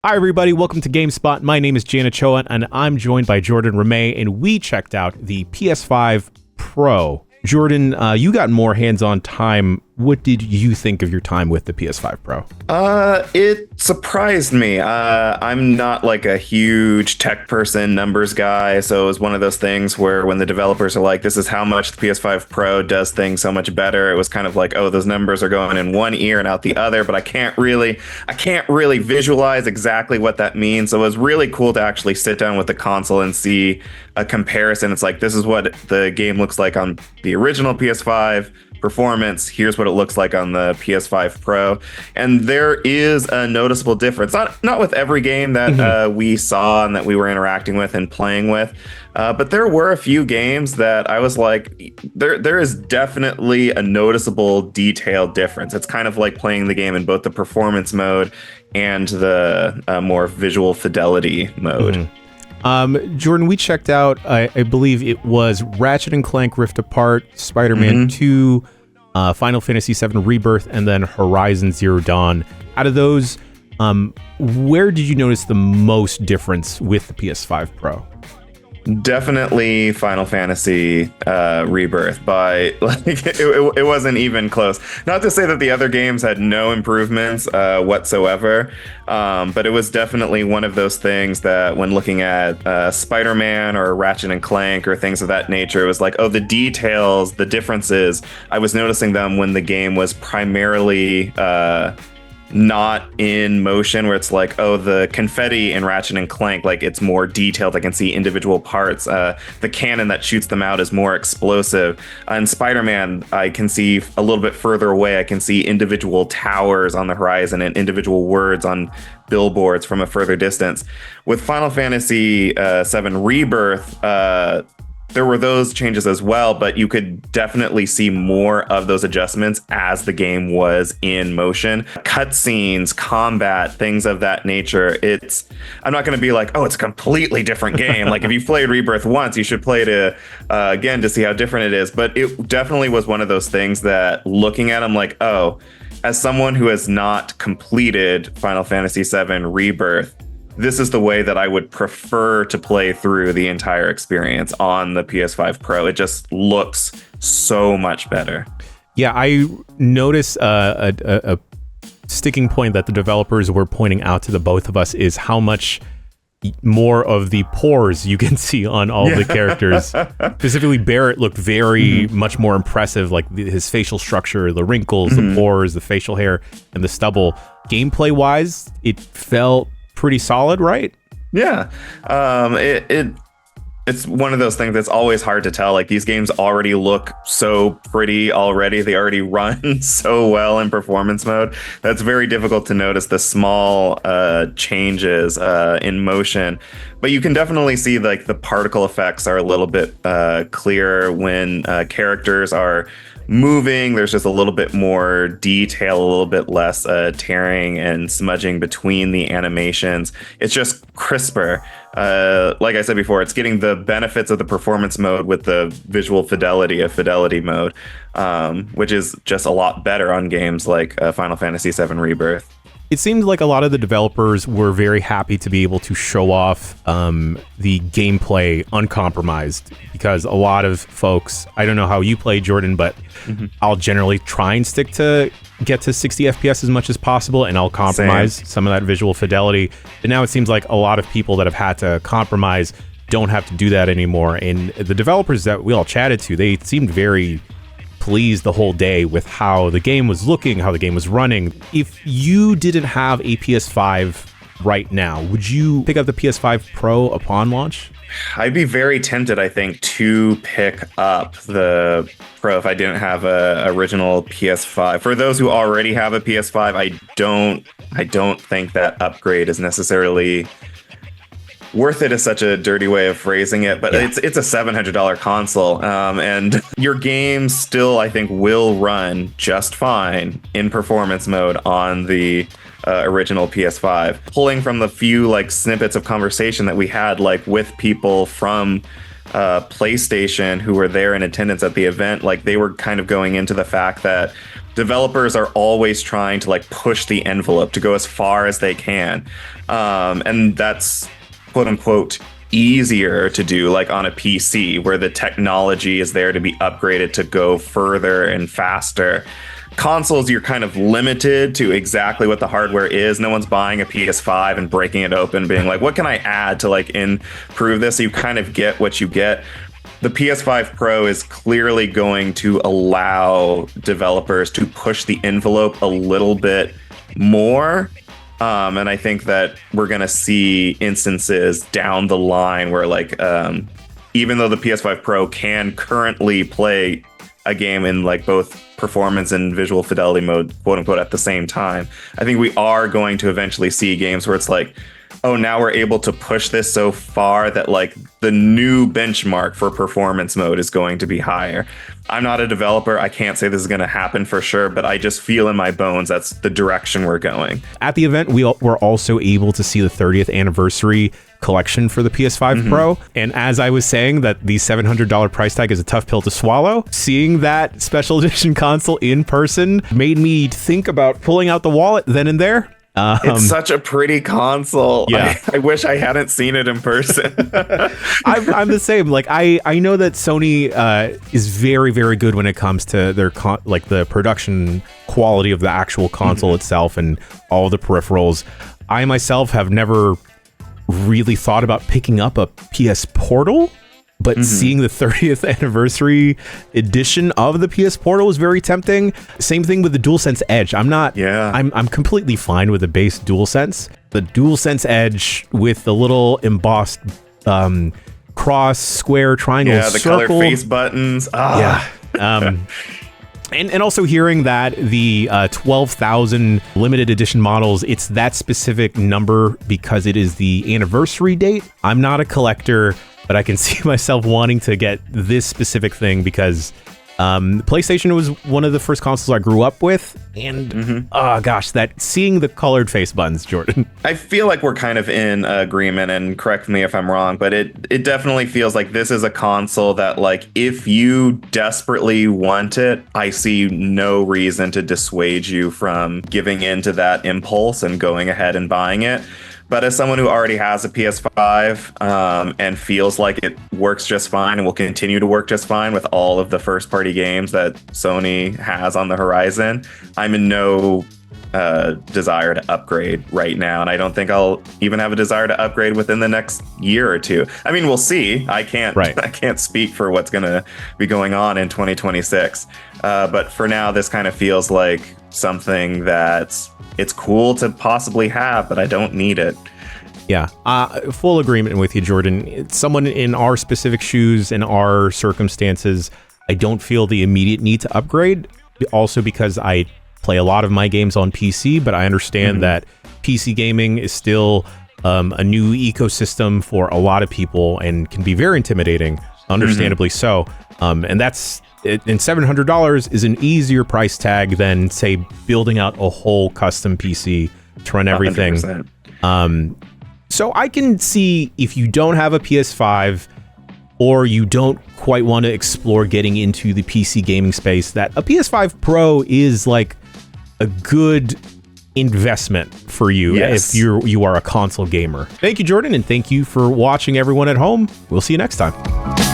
Hi, everybody. Welcome to GameSpot. My name is Jana Choa, and I'm joined by Jordan Ramey, and we checked out the PS5 Pro. Jordan, you got more hands-on time. What did you think of your time with the PS5 Pro? It surprised me. I'm not like a huge tech person, numbers guy, so it was one of those things where when the developers are like, this is how much the PS5 Pro does things so much better, it was kind of like, oh, those numbers are going in one ear and out the other, but I can't really visualize exactly what that means. So it was really cool to actually sit down with the console and see a comparison. It's like, this is what the game looks like on the original PS5 performance. Here's what it looks like on the PS5 Pro, and there is a noticeable difference. Not with every game that we saw and that we were interacting with and playing with, but there were a few games that I was like, there is definitely a noticeable detail difference. It's kind of like playing the game in both the performance mode and the more visual fidelity mode. Jordan, we checked out, I believe it was Ratchet & Clank Rift Apart, Spider-Man 2, Final Fantasy VII Rebirth, and then Horizon Zero Dawn. Out of those, where did you notice the most difference with the PS5 Pro? Definitely Final Fantasy Rebirth, by like it wasn't even close. Not to say that the other games had no improvements whatsoever, but it was definitely one of those things that when looking at Spider-Man or Ratchet and Clank or things of that nature, it was like, oh, the details, the differences, I was noticing them when the game was primarily not in motion, where it's like, oh, the confetti in Ratchet and Clank, like it's more detailed. I can see individual parts. The cannon that shoots them out is more explosive. In Spider-Man, I can see a little bit further away. I can see individual towers on the horizon and individual words on billboards from a further distance. With Final Fantasy VII Rebirth, there were those changes as well, but you could definitely see more of those adjustments as the game was in motion. Cutscenes, combat, things of that nature. I'm not going to be like, oh, it's a completely different game. Like if you played Rebirth once, you should play it again to see how different it is. But it definitely was one of those things that looking at, I'm like, oh, as someone who has not completed Final Fantasy VII Rebirth, this is the way that I would prefer to play through the entire experience on the PS5 Pro. It just looks so much better. Yeah, I noticed a sticking point that the developers were pointing out to the both of us is how much more of the pores you can see on all the characters. Specifically, Barrett looked very much more impressive, like his facial structure, the wrinkles, the pores, the facial hair, and the stubble. Gameplay-wise, it felt pretty solid, right? Yeah. It's one of those things that's always hard to tell. Like these games already look so pretty already. They already run so well in performance mode. That's very difficult to notice the small changes in motion. But you can definitely see like the particle effects are a little bit clearer when characters are moving. There's just a little bit more detail, a little bit less tearing and smudging between the animations. It's just crisper. Like I said before, it's getting the benefits of the performance mode with the visual fidelity of fidelity mode, which is just a lot better on games like Final Fantasy VII Rebirth. It seemed like a lot of the developers were very happy to be able to show off the gameplay uncompromised, because a lot of folks, I don't know how you play, Jordan, but I'll generally try and stick to get to 60 FPS as much as possible, and I'll compromise some of that visual fidelity. But now it seems like a lot of people that have had to compromise don't have to do that anymore. And the developers that we all chatted to, they seemed very pleased the whole day with how the game was looking, how the game was running. If you didn't have a PS5 right now, would you pick up the PS5 Pro upon launch? I'd be very tempted, I think, to pick up the Pro if I didn't have a original PS5. For those who already have a PS5, I don't think that upgrade is necessarily worth it. Is such a dirty way of phrasing it, but it's a $700 console, and your games still, I think, will run just fine in performance mode on the original PS5. Pulling from the few like snippets of conversation that we had, like with people from PlayStation who were there in attendance at the event, like they were kind of going into the fact that developers are always trying to like push the envelope to go as far as they can. And that's quote unquote easier to do like on a PC where the technology is there to be upgraded to go further and faster. Consoles, you're kind of limited to exactly what the hardware is. No one's buying a PS5 and breaking it open, being like, what can I add to like improve this? So you kind of get what you get. The PS5 Pro is clearly going to allow developers to push the envelope a little bit more. And I think that we're going to see instances down the line where like, even though the PS5 Pro can currently play a game in like both performance and visual fidelity mode, quote unquote, at the same time, I think we are going to eventually see games where it's like, oh, now we're able to push this so far that like the new benchmark for performance mode is going to be higher. I'm not a developer. I can't say this is going to happen for sure, but I just feel in my bones that's the direction we're going. At the event, we were also able to see the 30th anniversary collection for the PS5 Pro. And as I was saying that the $700 price tag is a tough pill to swallow, seeing that special edition console in person made me think about pulling out the wallet then and there. It's such a pretty console. Yeah. I wish I hadn't seen it in person. I'm the same. Like I know that Sony is very, very good when it comes to their like the production quality of the actual console itself and all the peripherals. I myself have never really thought about picking up a PS Portal, but seeing the 30th anniversary edition of the PS Portal was very tempting. Same thing with the DualSense Edge. I'm completely fine with the base DualSense. The DualSense Edge with the little embossed cross, square, triangle, the circle. colored face buttons. And also hearing that the 12,000 limited edition models, it's that specific number because it is the anniversary date. I'm not a collector, but I can see myself wanting to get this specific thing because PlayStation was one of the first consoles I grew up with. And that seeing the colored face buttons, Jordan. I feel like we're kind of in agreement, and correct me if I'm wrong, but it definitely feels like this is a console that like if you desperately want it, I see no reason to dissuade you from giving into that impulse and going ahead and buying it. But as someone who already has a PS5 and feels like it works just fine and will continue to work just fine with all of the first-party games that Sony has on the horizon, I'm in no desire to upgrade right now. And I don't think I'll even have a desire to upgrade within the next year or two. I mean, we'll see. I can't speak for what's going to be going on in 2026. But for now, this kind of feels like something that's it's cool to possibly have, but I don't need it. Yeah, full agreement with you, Jordan. It's someone in our specific shoes and our circumstances, I don't feel the immediate need to upgrade. Also because I play a lot of my games on PC, but I understand that PC gaming is still a new ecosystem for a lot of people and can be very intimidating, understandably so. And that's and $700 is an easier price tag than, say, building out a whole custom PC to run everything. 100%. So I can see if you don't have a PS5 or you don't quite want to explore getting into the PC gaming space, that a PS5 Pro is like a good investment for you if you are a console gamer. Thank you, Jordan, and thank you for watching, everyone at home. We'll see you next time.